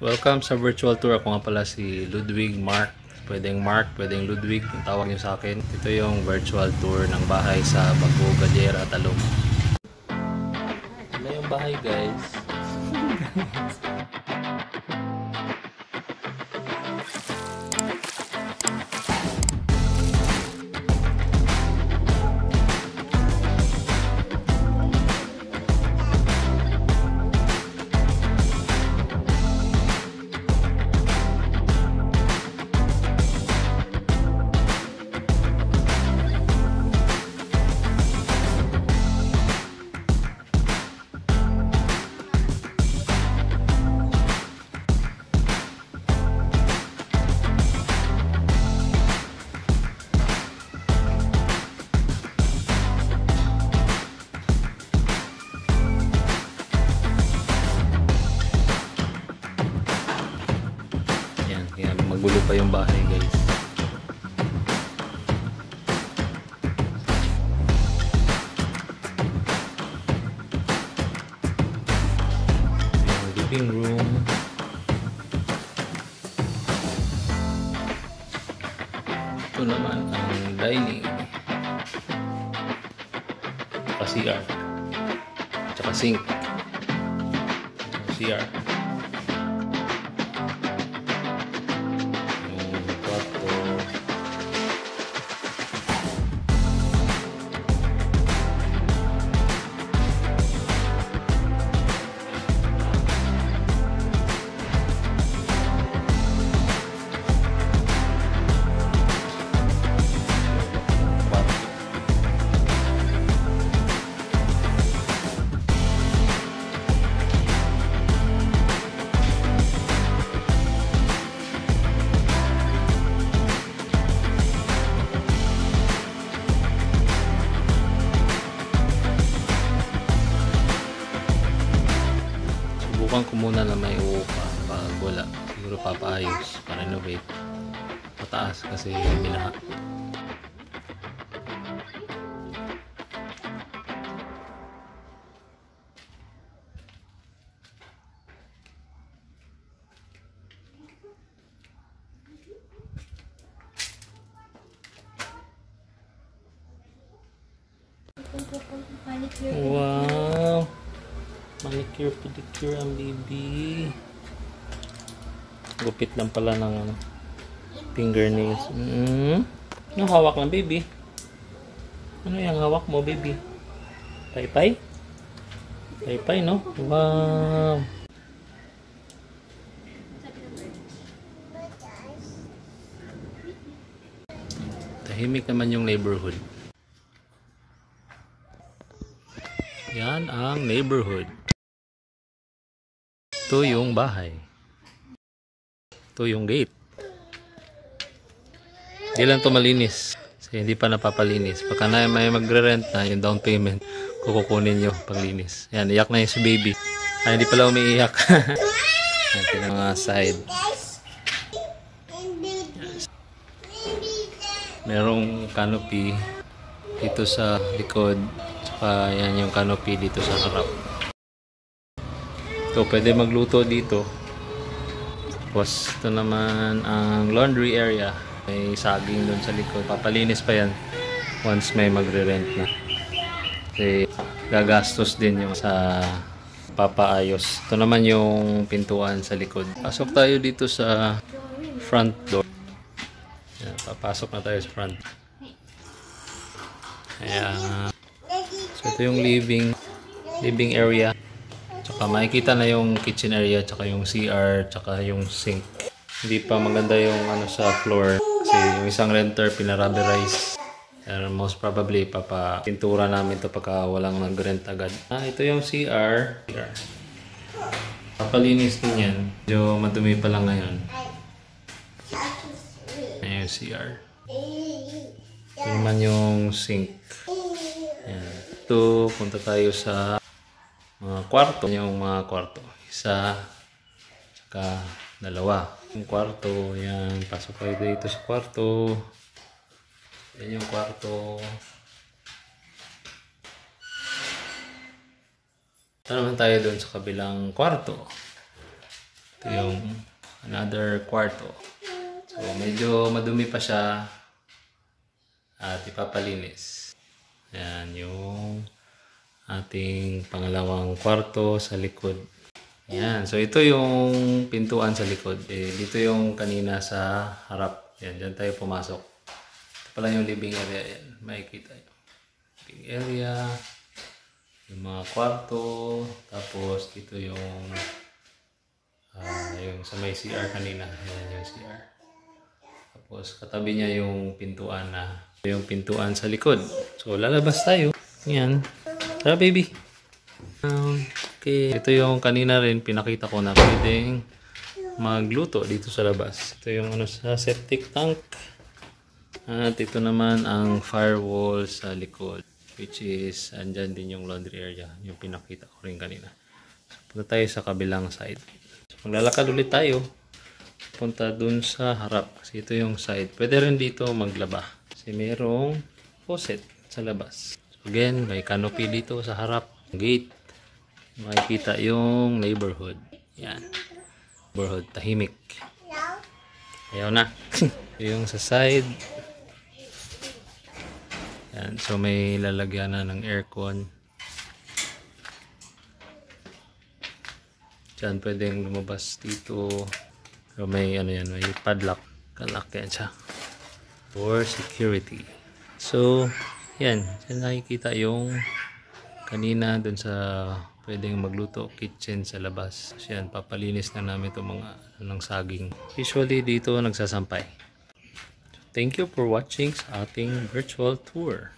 Welcome sa virtual tour. Ako nga pala si Ludwig Mark. Mark, pwedeng Ludwig. Ang tawag niyo sa akin. Ito yung virtual tour ng bahay sa Bago, Gadiera, Talong. Ito yung bahay, guys. Magulo pa yung bahay, guys. Yung living room. Ito naman ang dining. Tsaka CR. Tsaka sink. CR. Subukan ko muna na may uupa pag wala. Siguro papaayos, pa-renovate. Pataas kasi minaha. Wow! Manicure, pedicure ang baby. Gupit lang pala ng fingernails. Ano hawak ng baby? Ano yung hawak mo, baby? Paypay? Paypay, no? Wow! Tahimik naman yung neighborhood. Yan ang neighborhood. Ito yung bahay. Ito yung gate. Hindi lang ito malinis. Kasi hindi pa napapalinis. Pagka na may magre-rent na, yung down payment, kukunin nyo paglinis. Yan, iyak na yung si baby. Ay, hindi pala umiiyak. Yan, yung mga side. Yes. Merong canopy dito sa likod. Tsaka yan yung canopy dito sa harap. So, pwede magluto dito. Tapos, ito naman ang laundry area. May saging doon sa likod. Papalinis pa yan once may magre-rent na. Kasi, gagastos din yung sa papaayos. Ito naman yung pintuan sa likod. Pasok tayo dito sa front door. Yan, papasok na tayo sa front. Ayan. So, ito yung living area. Tsaka makikita na yung kitchen area, tsaka yung CR, tsaka yung sink. Hindi pa maganda yung ano sa floor kasi yung isang renter pinaruberize. Most probably papapintura namin to pagka walang nag-rent agad. Ito yung CR. Papalinis din yan. Medyo madumi pa lang ngayon. Ayan yung CR. Ito naman yung sink. Ayan. Ito, punta tayo sa mga kwarto. Yung mga kwarto. Isa, saka dalawa. Yung kwarto, yan. Pasok kayo dito sa kwarto. Yan yung kwarto. Ito naman tayo doon sa kabilang kwarto. Ito Ito yung another kwarto. So, medyo madumi pa siya at ipapalinis. Ayan, yung ating pangalawang kwarto sa likod. Ayan, so ito yung pintuan sa likod. Dito yung kanina sa harap. Ayan, dyan tayo pumasok. Ito pala yung living area. Ayan, makikita yung living area, yung mga kwarto, tapos dito yung sa may CR kanina. Ayan yung CR. Tapos katabi niya yung pintuan sa likod. So lalabas tayo. Ayan. Tara baby. Okay. Ito yung kanina rin pinakita ko na pwedeng magluto dito sa labas. Ito yung sa septic tank. At ito naman ang firewall sa likod, which is andyan din yung laundry area, yung pinakita ko rin kanina. So, punta tayo sa kabilang side. So, maglalakad ulit tayo. Punta dun sa harap. Kasi ito yung side. Pwede rin dito maglaba. Kasi merong faucet sa labas. So, again, may canopy dito sa harap. Gate. Makikita yung neighborhood. Yan. Neighborhood. Tahimik. Ayaw na. Yung sa side. Yan. So, may lalagyan na ng aircon. Diyan pwedeng lumabas dito. Pero may may padlock. Kalak yan siya. For security. So, yan. Diyan nakikita yung kanina dun sa pwedeng magluto kitchen sa labas. So, yan. Papalinis na namin itong mga ng saging. Usually dito nagsasampay. Thank you for watching sa ating virtual tour.